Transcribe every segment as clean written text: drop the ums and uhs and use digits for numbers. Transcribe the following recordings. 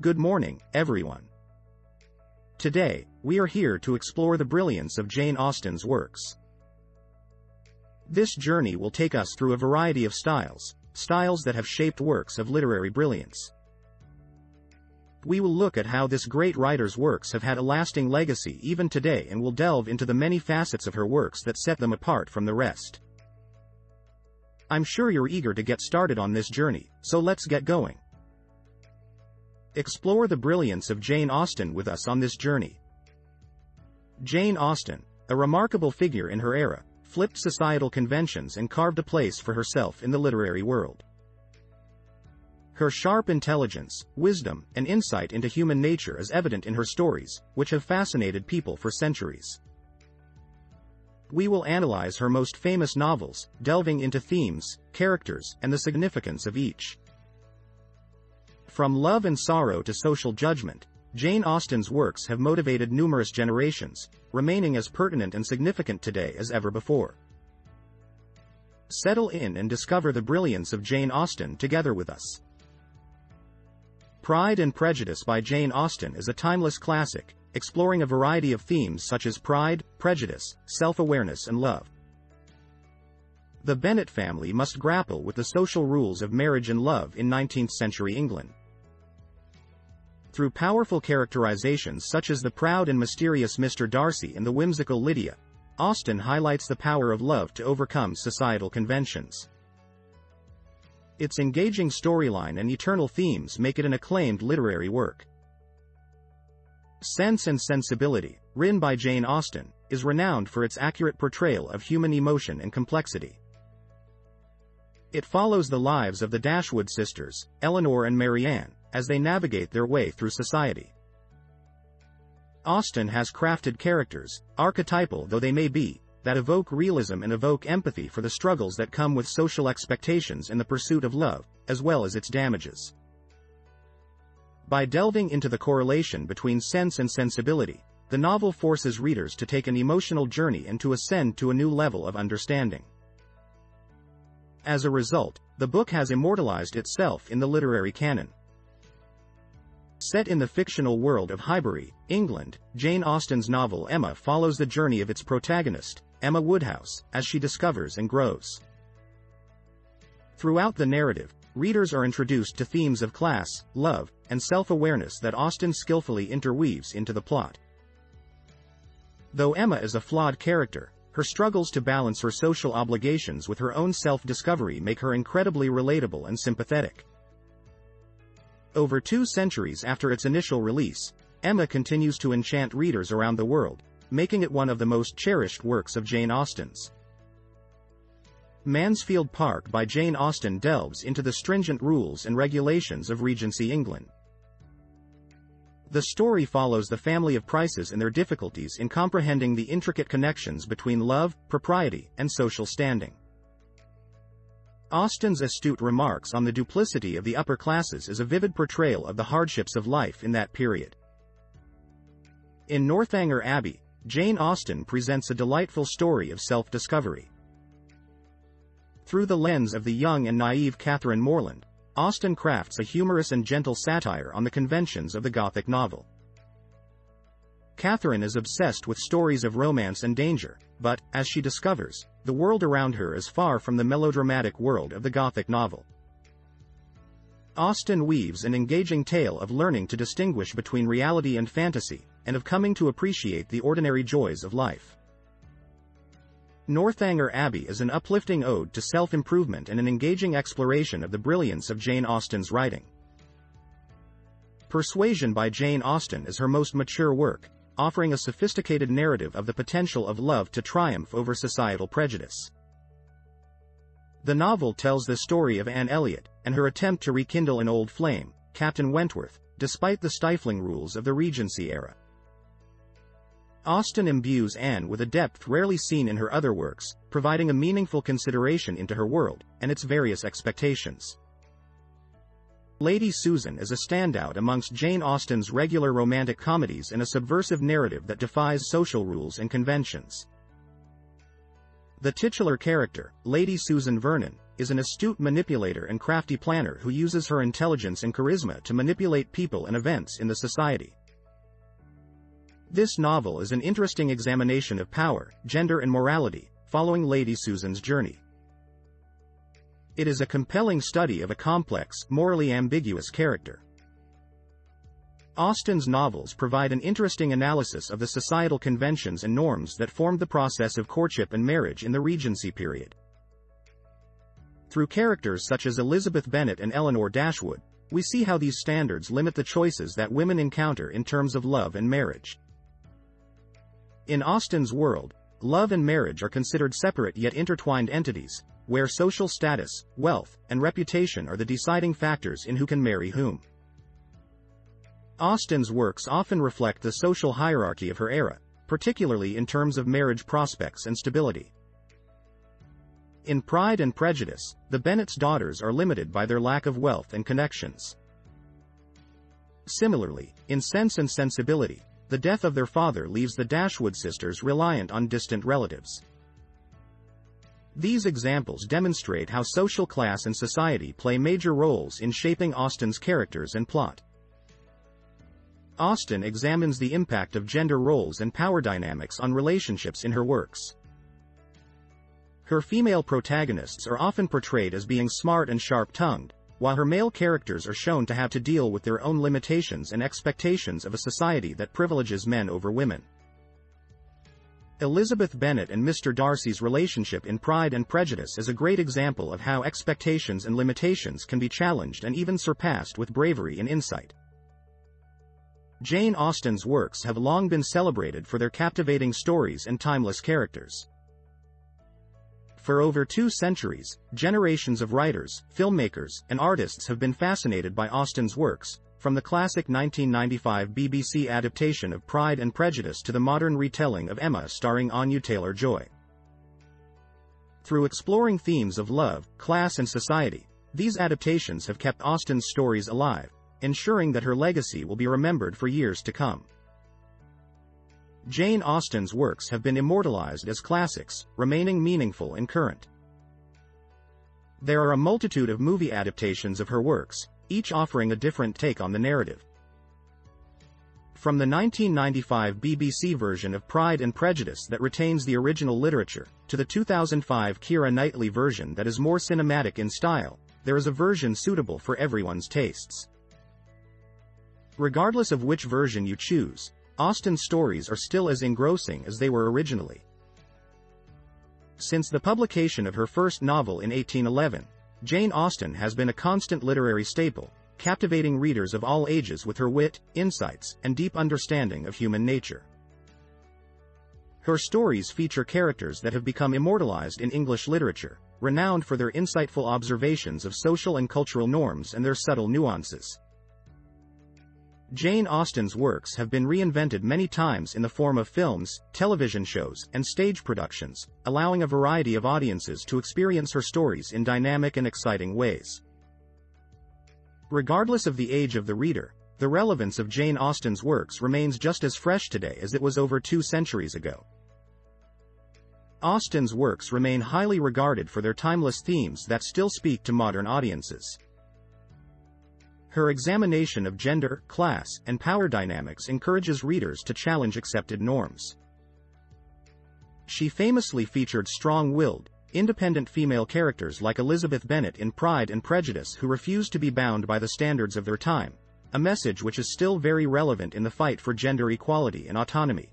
Good morning, everyone. Today, we are here to explore the brilliance of Jane Austen's works. This journey will take us through a variety of styles that have shaped works of literary brilliance. We will look at how this great writer's works have had a lasting legacy even today, and will delve into the many facets of her works that set them apart from the rest. I'm sure you're eager to get started on this journey, so let's get going. Explore the brilliance of Jane Austen with us on this journey. Jane Austen, a remarkable figure in her era, flipped societal conventions and carved a place for herself in the literary world. Her sharp intelligence, wisdom, and insight into human nature is evident in her stories, which have fascinated people for centuries. We will analyze her most famous novels, delving into themes, characters, and the significance of each. From love and sorrow to social judgment, Jane Austen's works have motivated numerous generations, remaining as pertinent and significant today as ever before. Settle in and discover the brilliance of Jane Austen together with us. Pride and Prejudice by Jane Austen is a timeless classic, exploring a variety of themes such as pride, prejudice, self-awareness, and love. The Bennet family must grapple with the social rules of marriage and love in 19th-century England. Through powerful characterizations such as the proud and mysterious Mr. Darcy and the whimsical Lydia, Austen highlights the power of love to overcome societal conventions. Its engaging storyline and eternal themes make it an acclaimed literary work. Sense and Sensibility, written by Jane Austen, is renowned for its accurate portrayal of human emotion and complexity. It follows the lives of the Dashwood sisters, Eleanor and Marianne, as they navigate their way through society. Austen has crafted characters, archetypal though they may be, that evoke realism and evoke empathy for the struggles that come with social expectations in the pursuit of love, as well as its damages. By delving into the correlation between sense and sensibility, the novel forces readers to take an emotional journey and to ascend to a new level of understanding. As a result, the book has immortalized itself in the literary canon. Set in the fictional world of Highbury, England, Jane Austen's novel Emma follows the journey of its protagonist, Emma Woodhouse, as she discovers and grows. Throughout the narrative, readers are introduced to themes of class, love, and self-awareness that Austen skillfully interweaves into the plot. Though Emma is a flawed character, her struggles to balance her social obligations with her own self-discovery make her incredibly relatable and sympathetic. Over 2 centuries after its initial release, Emma continues to enchant readers around the world, making it one of the most cherished works of Jane Austen's. Mansfield Park by Jane Austen delves into the stringent rules and regulations of Regency England. The story follows the family of Prices and their difficulties in comprehending the intricate connections between love, propriety, and social standing. Austen's astute remarks on the duplicity of the upper classes is a vivid portrayal of the hardships of life in that period. In Northanger Abbey, Jane Austen presents a delightful story of self-discovery. Through the lens of the young and naive Catherine Morland, Austen crafts a humorous and gentle satire on the conventions of the Gothic novel. Catherine is obsessed with stories of romance and danger, but, as she discovers, the world around her is far from the melodramatic world of the Gothic novel. Austen weaves an engaging tale of learning to distinguish between reality and fantasy, and of coming to appreciate the ordinary joys of life. Northanger Abbey is an uplifting ode to self-improvement and an engaging exploration of the brilliance of Jane Austen's writing. Persuasion by Jane Austen is her most mature work, offering a sophisticated narrative of the potential of love to triumph over societal prejudice. The novel tells the story of Anne Elliot, and her attempt to rekindle an old flame, Captain Wentworth, despite the stifling rules of the Regency era. Austen imbues Anne with a depth rarely seen in her other works, providing a meaningful consideration into her world, and its various expectations. Lady Susan is a standout amongst Jane Austen's regular romantic comedies and a subversive narrative that defies social rules and conventions. The titular character, Lady Susan Vernon, is an astute manipulator and crafty planner who uses her intelligence and charisma to manipulate people and events in the society. This novel is an interesting examination of power, gender and morality, following Lady Susan's journey. It is a compelling study of a complex, morally ambiguous character. Austen's novels provide an interesting analysis of the societal conventions and norms that formed the process of courtship and marriage in the Regency period. Through characters such as Elizabeth Bennet and Eleanor Dashwood, we see how these standards limit the choices that women encounter in terms of love and marriage. In Austen's world, love and marriage are considered separate yet intertwined entities, where social status, wealth, and reputation are the deciding factors in who can marry whom. Austen's works often reflect the social hierarchy of her era, particularly in terms of marriage prospects and stability. In Pride and Prejudice, the Bennet's daughters are limited by their lack of wealth and connections. Similarly, in Sense and Sensibility, the death of their father leaves the Dashwood sisters reliant on distant relatives. These examples demonstrate how social class and society play major roles in shaping Austen's characters and plot. Austen examines the impact of gender roles and power dynamics on relationships in her works. Her female protagonists are often portrayed as being smart and sharp-tongued, while her male characters are shown to have to deal with their own limitations and expectations of a society that privileges men over women. Elizabeth Bennet and Mr. Darcy's relationship in Pride and Prejudice is a great example of how expectations and limitations can be challenged and even surpassed with bravery and insight. Jane Austen's works have long been celebrated for their captivating stories and timeless characters. For over 2 centuries, generations of writers, filmmakers, and artists have been fascinated by Austen's works, from the classic 1995 BBC adaptation of Pride and Prejudice to the modern retelling of Emma starring Anya Taylor-Joy. Through exploring themes of love, class and society, these adaptations have kept Austen's stories alive, ensuring that her legacy will be remembered for years to come. Jane Austen's works have been immortalized as classics, remaining meaningful and current. There are a multitude of movie adaptations of her works, each offering a different take on the narrative. From the 1995 BBC version of Pride and Prejudice that retains the original literature, to the 2005 Keira Knightley version that is more cinematic in style, there is a version suitable for everyone's tastes. Regardless of which version you choose, Austen's stories are still as engrossing as they were originally. Since the publication of her first novel in 1811, Jane Austen has been a constant literary staple, captivating readers of all ages with her wit, insights, and deep understanding of human nature. Her stories feature characters that have become immortalized in English literature, renowned for their insightful observations of social and cultural norms and their subtle nuances. Jane Austen's works have been reinvented many times in the form of films, television shows, and stage productions, allowing a variety of audiences to experience her stories in dynamic and exciting ways. Regardless of the age of the reader, the relevance of Jane Austen's works remains just as fresh today as it was over 2 centuries ago. Austen's works remain highly regarded for their timeless themes that still speak to modern audiences. Her examination of gender, class, and power dynamics encourages readers to challenge accepted norms. She famously featured strong-willed, independent female characters like Elizabeth Bennet in Pride and Prejudice who refused to be bound by the standards of their time, a message which is still very relevant in the fight for gender equality and autonomy.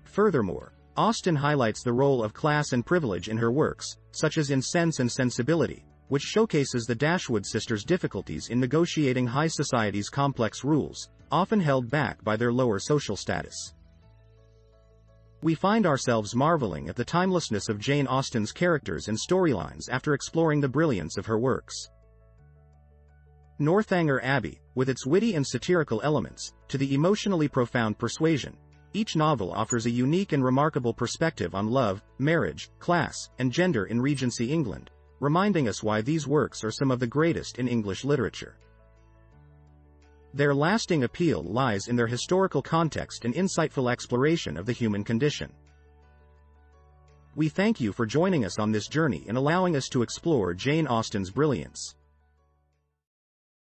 Furthermore, Austen highlights the role of class and privilege in her works, such as in Sense and Sensibility, which showcases the Dashwood sisters' difficulties in negotiating high society's complex rules, often held back by their lower social status. We find ourselves marveling at the timelessness of Jane Austen's characters and storylines after exploring the brilliance of her works. Northanger Abbey, with its witty and satirical elements, to the emotionally profound Persuasion, each novel offers a unique and remarkable perspective on love, marriage, class, and gender in Regency England, reminding us why these works are some of the greatest in English literature. Their lasting appeal lies in their historical context and insightful exploration of the human condition. We thank you for joining us on this journey and allowing us to explore Jane Austen's brilliance.